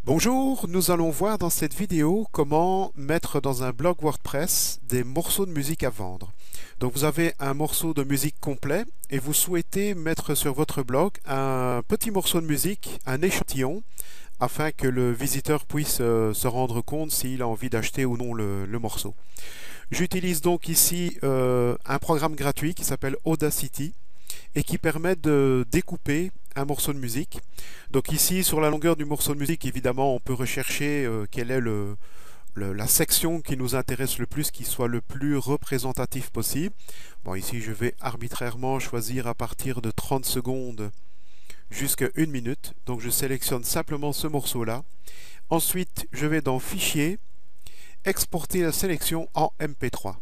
Bonjour, nous allons voir dans cette vidéo comment mettre dans un blog WordPress des morceaux de musique à vendre. Donc vous avez un morceau de musique complet et vous souhaitez mettre sur votre blog un petit morceau de musique, un échantillon, afin que le visiteur puisse se rendre compte s'il a envie d'acheter ou non le morceau. J'utilise donc ici un programme gratuit qui s'appelle Audacity et qui permet de découper un morceau de musique. Donc ici, sur la longueur du morceau de musique, évidemment, on peut rechercher quelle est la section qui nous intéresse le plus, qui soit le plus représentatif possible. Bon, ici, je vais arbitrairement choisir à partir de 30 secondes jusqu'à 1 minute. Donc je sélectionne simplement ce morceau-là. Ensuite, je vais dans Fichier, exporter la sélection en MP3.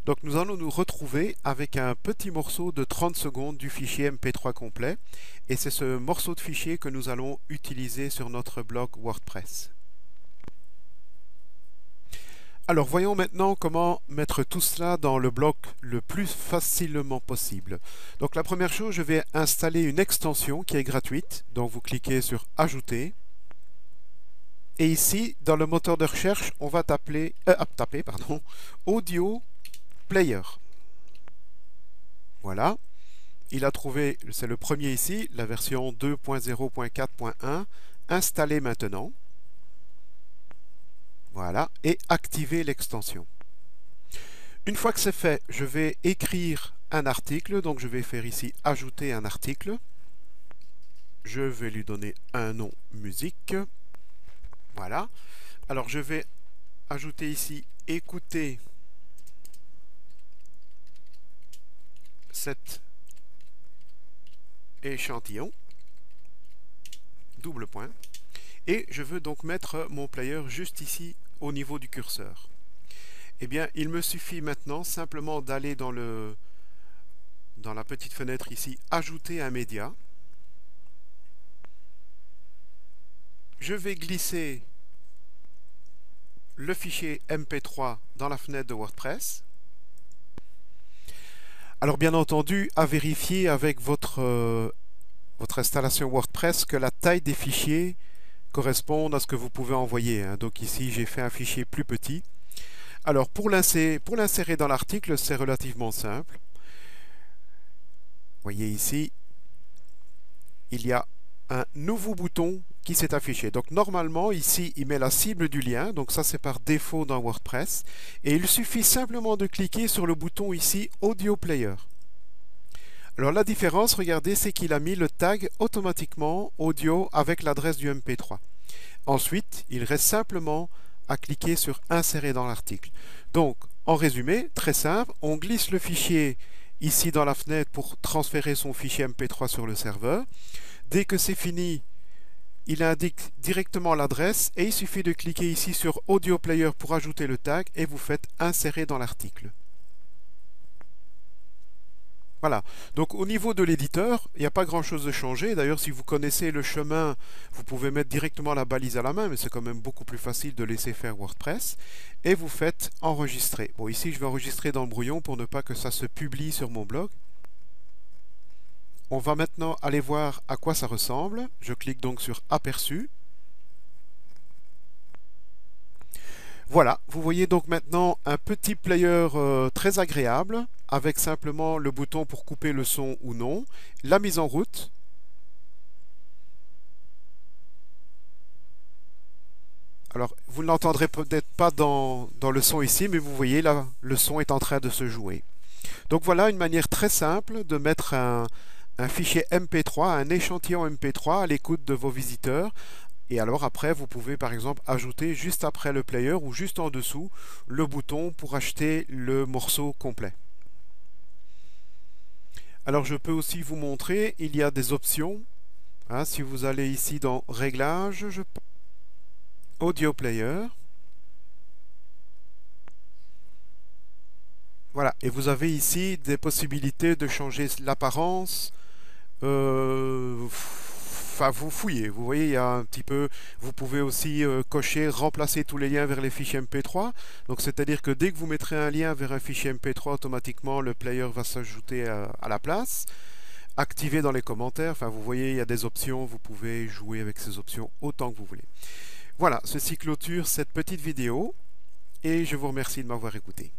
Donc nous allons nous retrouver avec un petit morceau de 30 secondes du fichier MP3 complet et c'est ce morceau de fichier que nous allons utiliser sur notre blog WordPress. Alors voyons maintenant comment mettre tout cela dans le blog le plus facilement possible. Donc la première chose, je vais installer une extension qui est gratuite. Donc vous cliquez sur Ajouter. Et ici, dans le moteur de recherche, on va taper Audio Player. Voilà, il a trouvé, c'est le premier ici, la version 2.0.4.1, installé maintenant. Voilà, et activer l'extension. Une fois que c'est fait, je vais écrire un article, donc je vais faire ici ajouter un article. Je vais lui donner un nom musique. Voilà, alors je vais ajouter ici écouter cet échantillon, double point, et je veux donc mettre mon player juste ici au niveau du curseur. Eh bien, il me suffit maintenant simplement d'aller dans la petite fenêtre ici, ajouter un média. Je vais glisser le fichier MP3 dans la fenêtre de WordPress. Alors bien entendu, à vérifier avec votre installation WordPress que la taille des fichiers corresponde à ce que vous pouvez envoyer. Donc ici, j'ai fait un fichier plus petit. Alors pour l'insérer dans l'article, c'est relativement simple. Vous voyez ici, il y a un nouveau bouton qui s'est affiché. Donc normalement, ici, il met la cible du lien. Donc ça, c'est par défaut dans WordPress. Et il suffit simplement de cliquer sur le bouton ici, Audio Player. Alors la différence, regardez, c'est qu'il a mis le tag automatiquement audio avec l'adresse du MP3. Ensuite, il reste simplement à cliquer sur Insérer dans l'article. Donc, en résumé, très simple, on glisse le fichier ici dans la fenêtre pour transférer son fichier MP3 sur le serveur. Dès que c'est fini, il indique directement l'adresse et il suffit de cliquer ici sur Audio Player pour ajouter le tag et vous faites Insérer dans l'article. Voilà, donc au niveau de l'éditeur, il n'y a pas grand chose de changé. D'ailleurs, si vous connaissez le chemin, vous pouvez mettre directement la balise à la main, mais c'est quand même beaucoup plus facile de laisser faire WordPress. Et vous faites enregistrer. Bon, ici, je vais enregistrer dans le brouillon pour ne pas que ça se publie sur mon blog. On va maintenant aller voir à quoi ça ressemble. Je clique donc sur Aperçu. Voilà, vous voyez donc maintenant un petit player très agréable avec simplement le bouton pour couper le son ou non, la mise en route. Alors, vous ne l'entendrez peut-être pas dans le son ici, mais vous voyez là, le son est en train de se jouer. Donc voilà une manière très simple de mettre un fichier MP3, un échantillon MP3 à l'écoute de vos visiteurs. Et alors après, vous pouvez par exemple ajouter juste après le player ou juste en dessous le bouton pour acheter le morceau complet. Alors je peux aussi vous montrer, il y a des options. Si vous allez ici dans Réglages, Audio Player. Voilà, et vous avez ici des possibilités de changer l'apparence. Enfin, vous fouillez, vous voyez, il y a un petit peu, vous pouvez aussi cocher, remplacer tous les liens vers les fichiers MP3. Donc, c'est-à-dire que dès que vous mettrez un lien vers un fichier MP3, automatiquement, le player va s'ajouter à la place. activer dans les commentaires. Enfin, vous voyez, il y a des options, vous pouvez jouer avec ces options autant que vous voulez. Voilà, ceci clôture cette petite vidéo et je vous remercie de m'avoir écouté.